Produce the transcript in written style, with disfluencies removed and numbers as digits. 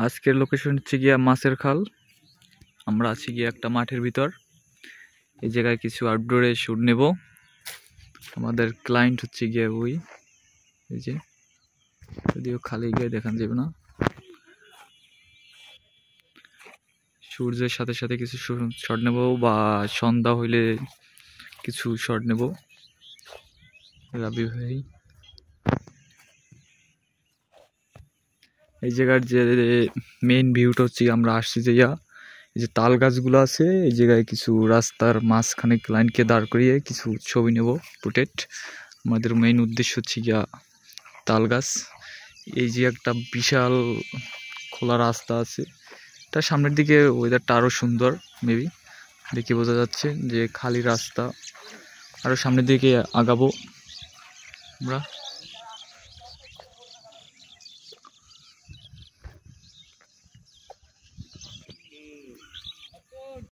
আজকের লোকেশন হচ্ছে গিয়া মাছের খাল। আমরা আছি গিয়ে একটা মাঠের ভিতর। এই জায়গায় কিছু আউটডোরে শুট নেব। আমাদের ক্লায়েন্ট হচ্ছে গিয়ে ওই এই যে, যদিও খালি গিয়ে দেখান যাবে না। সূর্যের সাথে সাথে কিছু শট নেব, বা সন্ধ্যা হইলে কিছু শট নেব। রাবি ভাই এই জায়গার যে মেইন ভিউটা হচ্ছে আমরা আসছি যে এই যে তাল গাছগুলো আছে, এই জায়গায় কিছু রাস্তার মাঝখানে ক্লায়েন্টকে দাঁড় করিয়ে কিছু ছবি নেব পোর্ট্রেট। আমাদের মেইন উদ্দেশ্য হচ্ছে গিয়া তাল গাছ। এই যে একটা বিশাল খোলা রাস্তা আছে, তার সামনের দিকে ওয়েদারটা আরও সুন্দর। মেবি দেখে বোঝা যাচ্ছে যে খালি রাস্তা। আরও সামনের দিকে আগাবো আমরা।